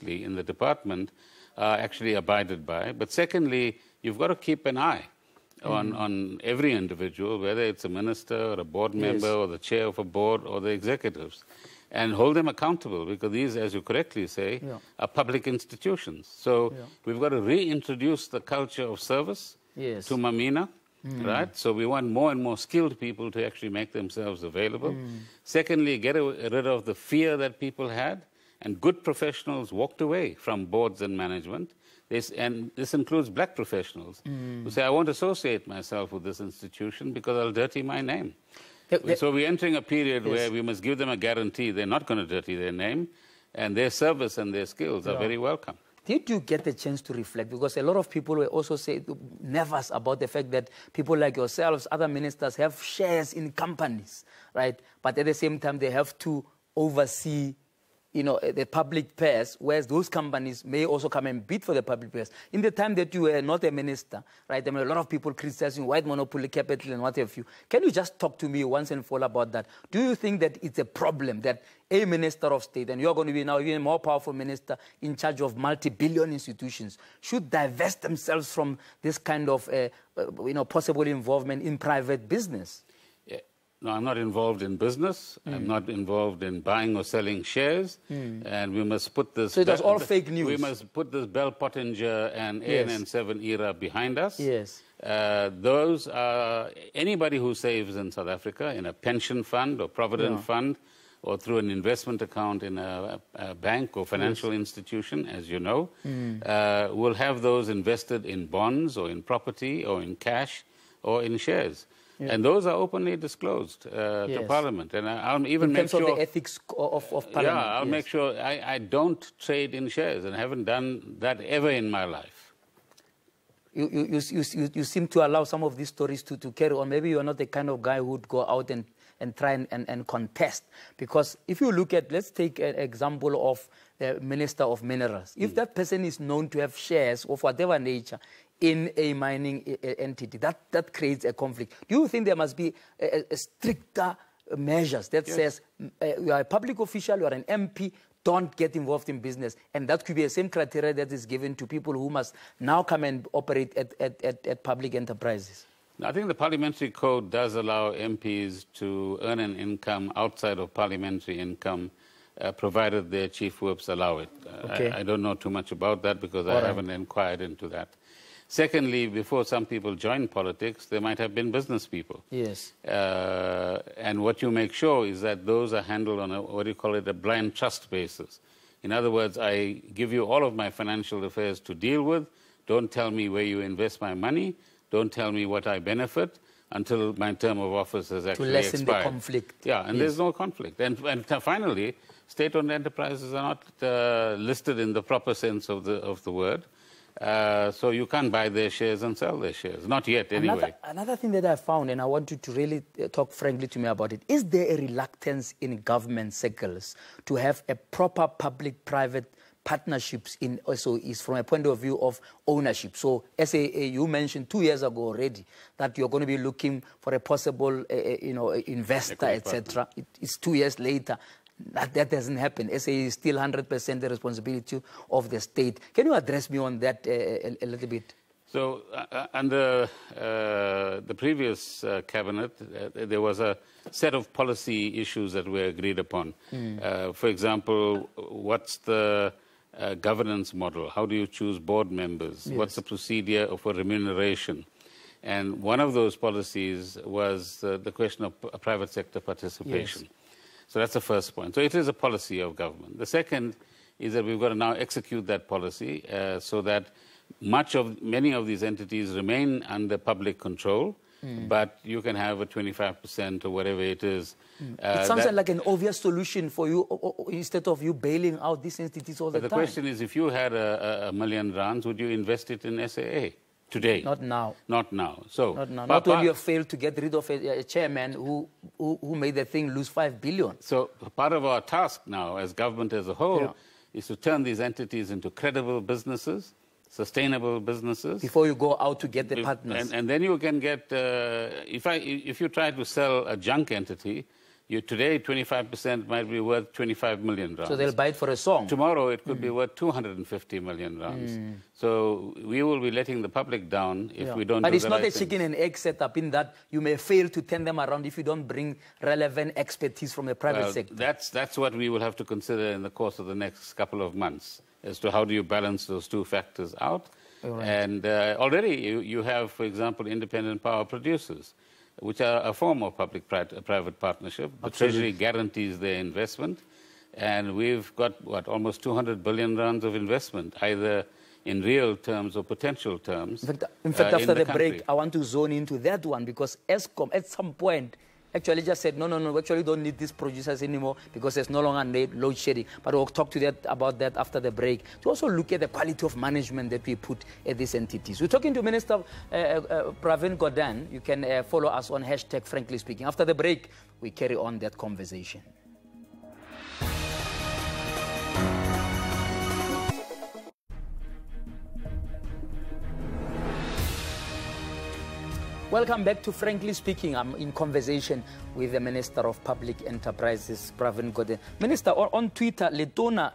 honestly in the department are actually abided by. But secondly, you've got to keep an eye on every individual, whether it's a minister or a board member or the chair of a board or the executives, and hold them accountable, because these, as you correctly say, are public institutions. So we've got to reintroduce the culture of service to Mamina, right? So we want more and more skilled people to actually make themselves available. Secondly, get rid of the fear that people had, and good professionals walked away from boards and management. And this includes black professionals who say, I won't associate myself with this institution because I'll dirty my name. So we're entering a period where we must give them a guarantee they're not going to dirty their name, and their service and their skills are very welcome. Did you get the chance to reflect? Because a lot of people were also nervous about the fact that people like yourselves, other ministers, have shares in companies, right? But at the same time, they have to oversee, you know, the public purse, whereas those companies may also come and bid for the public purse. In the time that you were not a minister, right, I mean, a lot of people criticizing white monopoly capital and what have you. Can you just talk to me once and for all about that? Do you think that it's a problem that a minister of state, and you're going to be now even more powerful minister in charge of multi-billion institutions, should divest themselves from this kind of you know, possible involvement in private business? No, I'm not involved in business. I'm not involved in buying or selling shares. And we must put this... So it was all fake news. We must put this Bell Pottinger and ANN7 era behind us. Those are... Anybody who saves in South Africa in a pension fund or provident fund or through an investment account in a bank or financial institution, as you know, will have those invested in bonds or in property or in cash or in shares. And those are openly disclosed to Parliament. And I'll even make sure... In terms of the ethics of Parliament. Yeah, I'll make sure I don't trade in shares, and haven't done that ever in my life. You seem to allow some of these stories to carry on. Maybe you're not the kind of guy who would go out and try and contest. Because if you look at, let's take an example of the Minister of Minerals. If that person is known to have shares of whatever nature in a mining entity, that creates a conflict. Do you think there must be a stricter measures that says you are a public official, you are an MP, don't get involved in business? And that could be the same criteria that is given to people who must now come and operate at public enterprises. I think the Parliamentary Code does allow MPs to earn an income outside of parliamentary income, provided their chief whips allow it. I don't know too much about that because I haven't inquired into that. Secondly, before some people join politics, there might have been business people. And what you make sure is that those are handled on a, what do you call it, a blind trust basis. In other words, I give you all of my financial affairs to deal with. Don't tell me where you invest my money. Don't tell me what I benefit until my term of office has actually expired. To lessen the conflict. Yeah, and there's no conflict. And finally, state-owned enterprises are not listed in the proper sense of the word. So you can't buy their shares and sell their shares. Not yet, anyway. Another thing that I found, and I want you to really talk frankly to me about it, is there a reluctance in government circles to have a proper public-private partnerships in also is from a point of view of ownership? So SAA, you mentioned 2 years ago already that you're going to be looking for a possible you know, investor, etc. It's 2 years later. That doesn't happen. SAA is still 100% the responsibility of the state. Can you address me on that a little bit? So under the previous cabinet, there was a set of policy issues that were agreed upon. For example, what's the governance model? How do you choose board members? What's the procedure for remuneration? And one of those policies was the question of private sector participation. So that's the first point. So it is a policy of government. The second is that we've got to now execute that policy so that many of these entities remain under public control, but you can have a 25% or whatever it is. It sounds like an obvious solution for you, instead of you bailing out these entities all the time. The question is, if you had $1 million, would you invest it in SAA? Today. Not now. Not now. So not now. Not when you have failed to get rid of a chairman who made the thing lose 5 billion. So part of our task now as government as a whole is to turn these entities into credible businesses, sustainable businesses. Before you go out to get the partners. And then you can get, if you try to sell a junk entity, Today, 25% might be worth 25 million rands. So they'll buy it for a song. Tomorrow, it could be worth 250 million rands. So we will be letting the public down if we don't But do it's the not right a chicken and egg setup in that you may fail to turn them around if you don't bring relevant expertise from the private sector. That's what we will have to consider in the course of the next couple of months, as to how do you balance those two factors out. Right. And already you have, for example, independent power producers, which are a form of public-private partnership. The Treasury guarantees their investment, and we've got, what, almost 200 billion rands of investment, either in real terms or potential terms. In fact, after the break, I want to zone into that one, because ESCOM, at some point, actually just said, no, we actually don't need these producers anymore because there's no longer load shedding. But we'll talk about that after the break, to also look at the quality of management that we put at these entities. We're talking to Minister Pravin Gordhan. You can follow us on hashtag Frankly Speaking. After the break, we carry on that conversation. Welcome back to Frankly Speaking. I'm in conversation with the Minister of Public Enterprises, Pravin Gordhan. Minister, on Twitter, Letona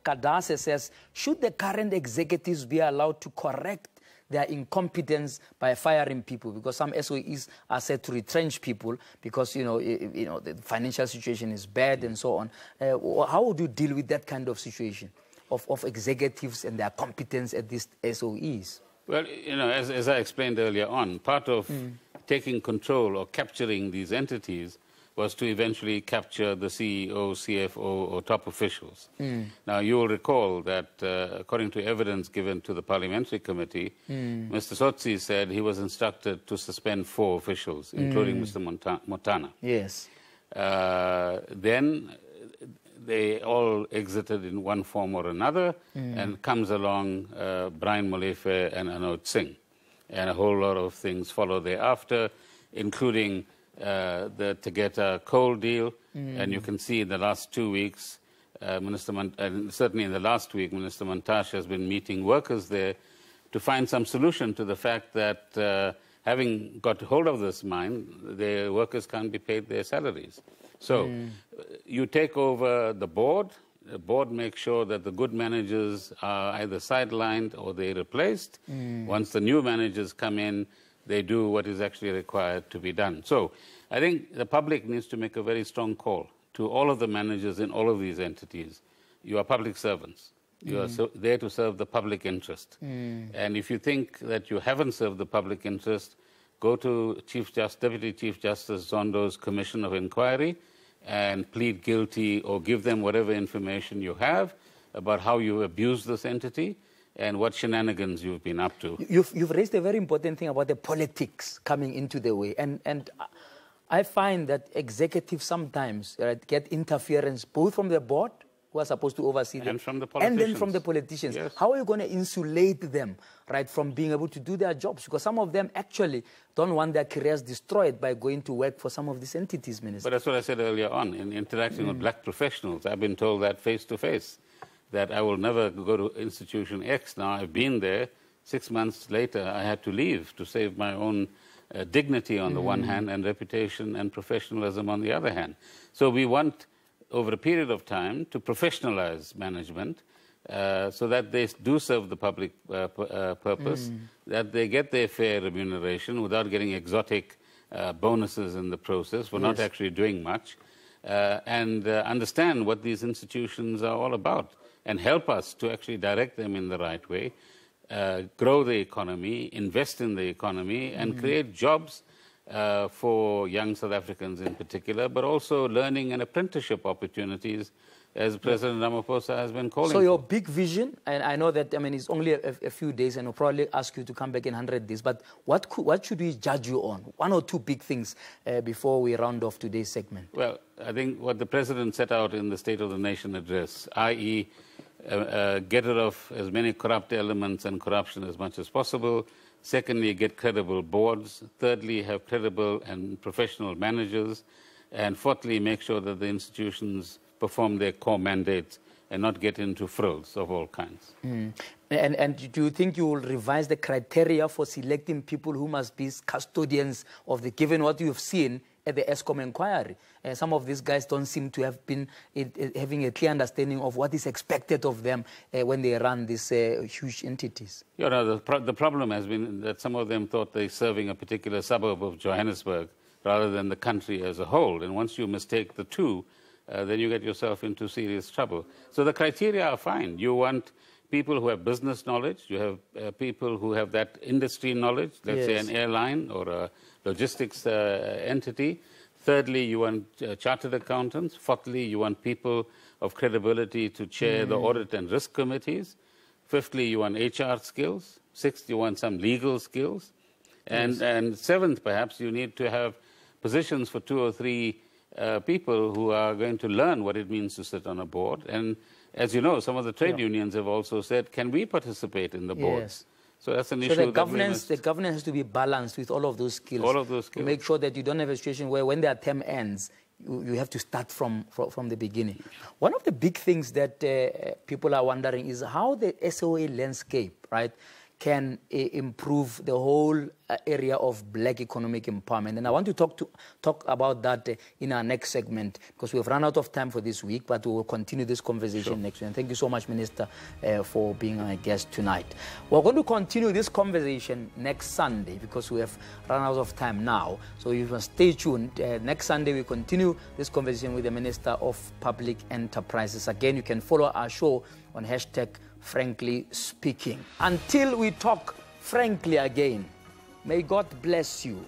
Kadase says, should the current executives be allowed to correct their incompetence by firing people? Because some SOEs are said to retrench people because, the financial situation is bad and so on. How would you deal with that kind of situation of executives and their competence at these SOEs? Well, as I explained earlier on, part of taking control or capturing these entities was to eventually capture the CEO, CFO, or top officials. Now, you will recall that according to evidence given to the Parliamentary Committee, Mr. Sotsi said he was instructed to suspend 4 officials, including Mr. Motana. Yes. Then they all exited in one form or another, and comes along Brian Molefe and Anoj Singh. And a whole lot of things follow thereafter, including the Tegeta coal deal. And you can see in the last 2 weeks, certainly in the last week, Minister Mantashe has been meeting workers there to find some solution to the fact that having got hold of this mine, their workers can't be paid their salaries. So you take over the board makes sure that the good managers are either sidelined or they're replaced. Once the new managers come in, they do what is actually required to be done. So I think the public needs to make a very strong call to all of the managers in all of these entities. You are public servants. You are there to serve the public interest. And if you think that you haven't served the public interest, go to Deputy Chief Justice Zondo's Commission of Inquiry and plead guilty, or give them whatever information you have about how you abused this entity and what shenanigans you've been up to. You've raised a very important thing about the politics coming into the way. And I find that executives sometimes get interference both from the board, who are supposed to oversee them, and from the politicians. And then from the politicians. Yes. How are you going to insulate them, from being able to do their jobs? Because some of them actually don't want their careers destroyed by going to work for some of these entities, Minister. But that's what I said earlier on, in interacting with black professionals. I've been told that face to face, that I will never go to institution X. Now, I've been there. 6 months later, I had to leave to save my own dignity on the one hand, and reputation and professionalism on the other hand. So we want, over a period of time, to professionalize management so that they do serve the public purpose, that they get their fair remuneration without getting exotic bonuses in the process for not actually doing much, and understand what these institutions are all about, and help us to actually direct them in the right way, grow the economy, invest in the economy, and create jobs for young South Africans in particular, but also learning and apprenticeship opportunities, as President Ramaphosa has been calling. So your big vision, and I know that, it's only a few days, and I'll probably ask you to come back in 100 days, but what should we judge you on? 1 or 2 big things before we round off today's segment. Well, I think what the President set out in the State of the Nation address, i.e., get rid of as many corrupt elements and corruption as much as possible. Secondly, get credible boards. Thirdly, have credible and professional managers. And fourthly, make sure that the institutions perform their core mandates and not get into frills of all kinds. And do you think you will revise the criteria for selecting people who must be custodians of given what you've seen at the ESCOM inquiry. Some of these guys don't seem to have been having a clear understanding of what is expected of them when they run these huge entities. The problem has been that some of them thought they're serving a particular suburb of Johannesburg rather than the country as a whole. And once you mistake the two, then you get yourself into serious trouble. So the criteria are fine. You want people who have business knowledge. You have people who have that industry knowledge, let's say an airline or a logistics entity. Thirdly, you want chartered accountants. Fourthly, you want people of credibility to chair the audit and risk committees. Fifthly, you want HR skills. Sixth, you want some legal skills. And seventh, perhaps, you need to have positions for 2 or 3 people who are going to learn what it means to sit on a board. And as you know, some of the trade unions have also said, can we participate in the boards? So that's an issue. So the governance has to be balanced with all of those skills. All of those skills. To make sure that you don't have a situation where when their term ends, you have to start from the beginning. One of the big things that people are wondering is how the SOA landscape, right, can improve the whole area of black economic empowerment. And I want to talk about that in our next segment, because we've run out of time for this week, but we will continue this conversation next week. And thank you so much, Minister, for being our guest tonight. We're going to continue this conversation next Sunday, because we have run out of time now. So you must stay tuned. Next Sunday, we continue this conversation with the Minister of Public Enterprises. Again, you can follow our show on #FranklySpeaking. Until we talk frankly again, may God bless you.